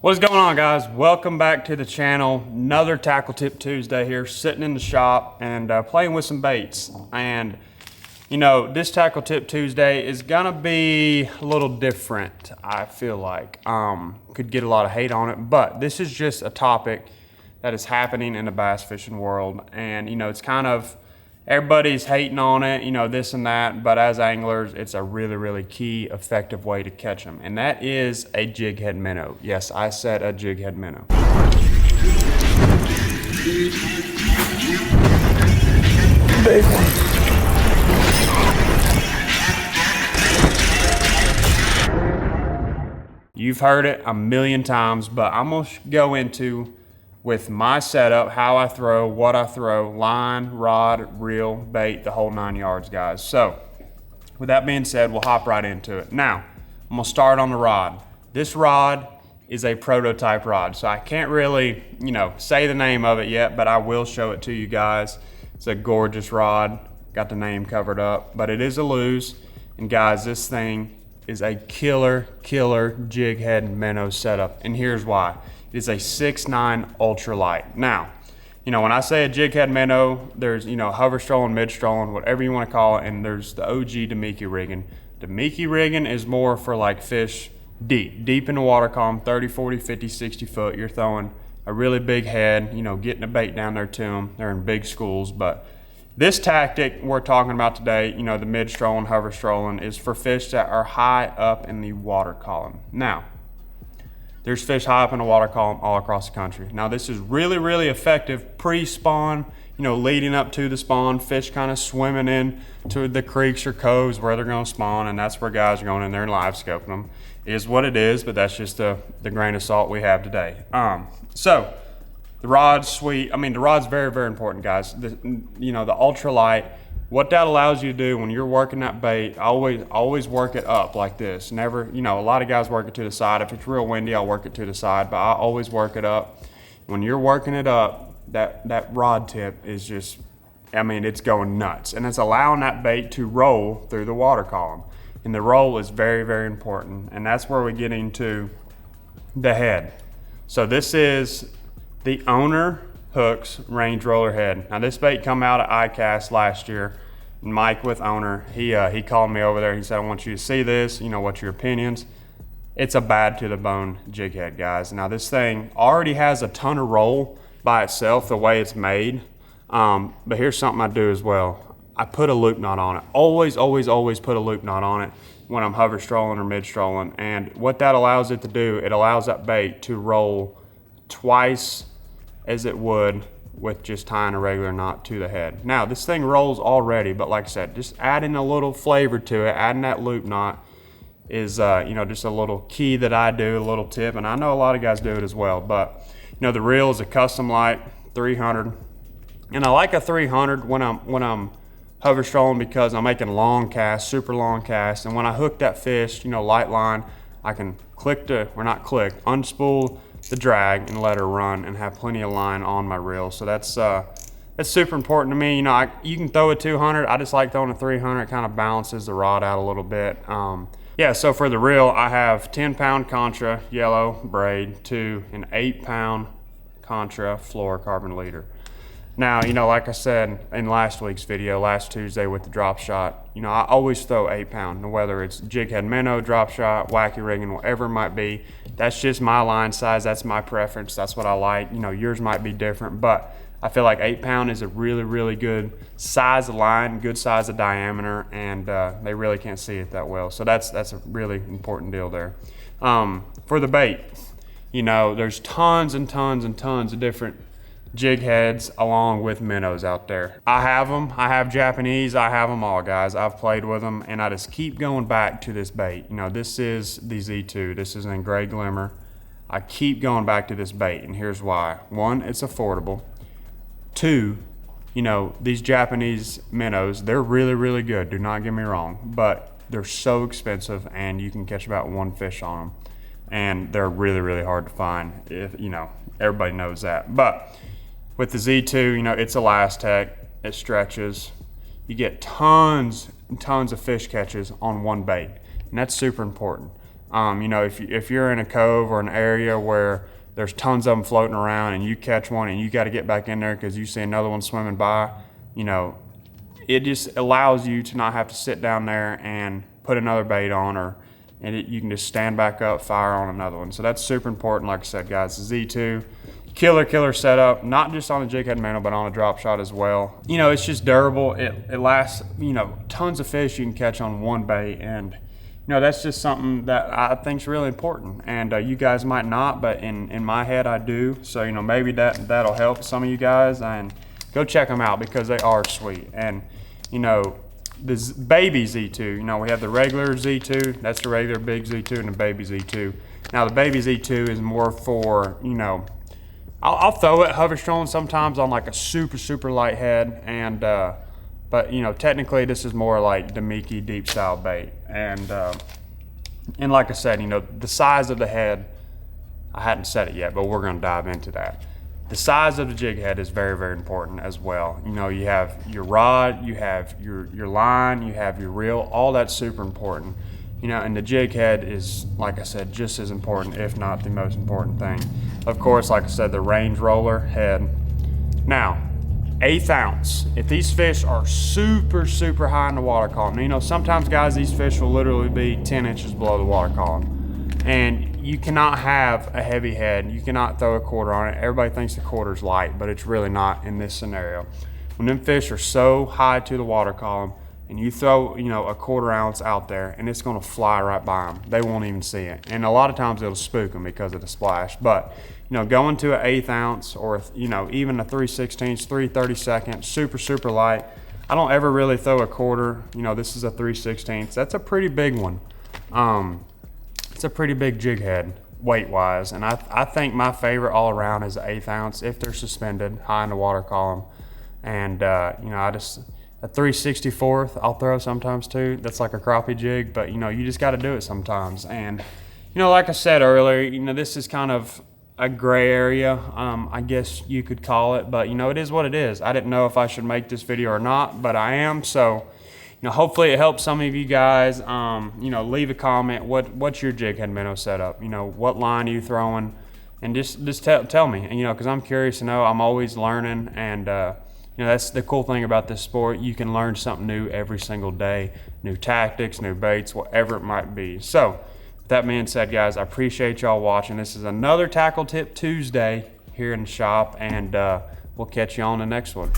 What's going on, guys? Welcome back to the channel. Another Tackle Tip Tuesday here, sitting in the shop and playing with some baits. And you know, this Tackle Tip Tuesday is gonna be a little different, I feel like. Could get a lot of hate on it, but this is just a topic that is happening in the bass fishing world. And you know, it's kind of, everybody's hating on it, you know, this and that, but as anglers, it's a really, really key, effective way to catch them. And that is a jig head minnow. Yes, I said a jig head minnow. Big one. You've heard it a million times, but I'm gonna go into with my setup, how I throw, what I throw, line, rod, reel, bait, the whole 9 yards, guys. So with that being said, we'll hop right into it. Now, I'm gonna start on the rod. This rod is a prototype rod, so I can't really, you know, say the name of it yet, but I will show it to you guys. It's a gorgeous rod, got the name covered up, but it is a lose. And guys, this thing is a killer jig head minnow setup, and here's why. It is a 6'9" ultralight. Now, you know, when I say a jig head minnow, there's, you know, hover strolling, mid strolling, whatever you want to call it, and there's the OG Damiki rigging. Damiki rigging is more for like fish deep in the water column, 30, 40, 50, 60 foot. You're throwing a really big head, you know, getting a bait down there to them. They're in big schools, but this tactic we're talking about today, you know, the mid strolling, hover strolling, is for fish that are high up in the water column. Now, there's fish high up in the water column all across the country. Now, this is really effective pre-spawn, you know, leading up to the spawn, fish kind of swimming in to the creeks or coves where they're gonna spawn, and that's where guys are going in there and live scoping them. It is what it is, but that's just the grain of salt we have today. So, the rod's sweet. I mean, the rod's very important, guys. You know, the ultralight, what that allows you to do when you're working that bait, always work it up like this. Never, you know, a lot of guys work it to the side. If it's real windy, I'll work it to the side, but I always work it up. When you're working it up, that rod tip is just, I mean, it's going nuts. And it's allowing that bait to roll through the water column. And the roll is very important. And that's where we get into the head. So this is the Owner Hooks Range Roller Head. Now, this bait come out of ICAST last year. Mike with Owner, he called me over there. He said, I want you to see this, you know, what's your opinions? It's a bad to the bone jig head, guys. Now, this thing already has a ton of roll by itself, the way it's made. But here's something I do as well. I put a loop knot on it. Always put a loop knot on it when I'm hover strolling or mid strolling. And what that allows it to do, it allows that bait to roll twice as it would with just tying a regular knot to the head. Now, this thing rolls already, but like I said, just adding a little flavor to it, adding that loop knot is, you know, just a little key that I do, a little tip, and I know a lot of guys do it as well. But, you know, the reel is a custom light, 300, and I like a 300 when I'm hover strolling because I'm making long casts, super long casts, and when I hook that fish, you know, light line, I can unspool the drag and let her run and have plenty of line on my reel. So that's super important to me. You know, you can throw a 200. I just like throwing a 300. It kind of balances the rod out a little bit. Yeah, so for the reel, I have 10-pound Contra yellow braid to an 8-pound Contra fluorocarbon leader. Now, you know, like I said in last week's video, last Tuesday with the drop shot, you know, I always throw 8-pound, whether it's jig head minnow, drop shot, wacky rigging, whatever it might be. That's just my line size. That's my preference. That's what I like. You know, yours might be different, but I feel like 8-pound is a really good size of line, good size of diameter, and they really can't see it that well. So that's a really important deal there. For the bait, you know, there's tons and tons of different jig heads along with minnows out there. I have them. I have Japanese. I have them all, guys. I've played with them, and I just keep going back to this bait. You know, this is the Z2. This is in gray glimmer. I keep going back to this bait, and here's why. One, it's affordable. Two, you know, these Japanese minnows, they're really good. Do not get me wrong, but they're so expensive, and you can catch about one fish on them, and they're really hard to find. If you know, everybody knows that, but with the Z2, you know, it's Elastec, it stretches. You get tons and tons of fish catches on one bait, and that's super important. You know, if you're in a cove or an area where there's tons of them floating around and you catch one and you got to get back in there because you see another one swimming by, you know, it just allows you to not have to sit down there and put another bait on, you can just stand back up, fire on another one. So that's super important. Like I said, guys, the Z2, killer setup, not just on a jig head minnow, but on a drop shot as well. You know, it's just durable. It lasts, you know, tons of fish you can catch on one bait, and you know, that's just something that I think is really important. And you guys might not, but in my head, I do. So, you know, maybe that'll help some of you guys, and go check them out because they are sweet. And, you know, this baby Z2, you know, we have the regular Z2, that's the regular big Z2, and the baby Z2. Now, the baby Z2 is more for, you know, I'll throw it hover trolling sometimes on like a super light head, and but you know, technically this is more like the Mickey deep style bait. And like I said, you know, the size of the head, I hadn't said it yet, but we're gonna dive into that. The size of the jig head is very important as well. You know, you have your rod, you have your line, you have your reel, all that's super important. You know, and the jig head is, like I said, just as important, if not the most important thing. Of course, like I said, the range roller head. Now, 1/8 ounce. If these fish are super high in the water column, you know, sometimes, guys, these fish will literally be 10 inches below the water column. And you cannot have a heavy head. You cannot throw a quarter on it. Everybody thinks the quarter's light, but it's really not in this scenario. When them fish are so high to the water column, and you throw, you know, a 1/4 ounce out there, and it's gonna fly right by them. They won't even see it. And a lot of times it'll spook them because of the splash. But, you know, going to an 1/8 ounce or, you know, even a 3/16, 3/32, super light. I don't ever really throw a quarter. You know, this is a 3/16. That's a pretty big one. It's a pretty big jig head weight-wise. And I think my favorite all around is an 1/8 ounce if they're suspended high in the water column. And, you know, a 3/64 I'll throw sometimes too. That's like a crappie jig, but you know, you just got to do it sometimes. And you know, like I said earlier, you know, this is kind of a gray area, I guess you could call it, but you know, it is what it is. I didn't know if I should make this video or not, but I am. So, you know, hopefully it helps some of you guys. You know, leave a comment. What's your jig head minnow setup? You know, what line are you throwing? And just tell me. And you know, because I'm curious to know. I'm always learning, and you know, that's the cool thing about this sport. You can learn something new every single day, new tactics, new baits, whatever it might be. So, with that being said, guys, I appreciate y'all watching. This is another Tackle Tip Tuesday here in the shop, and we'll catch you on the next one.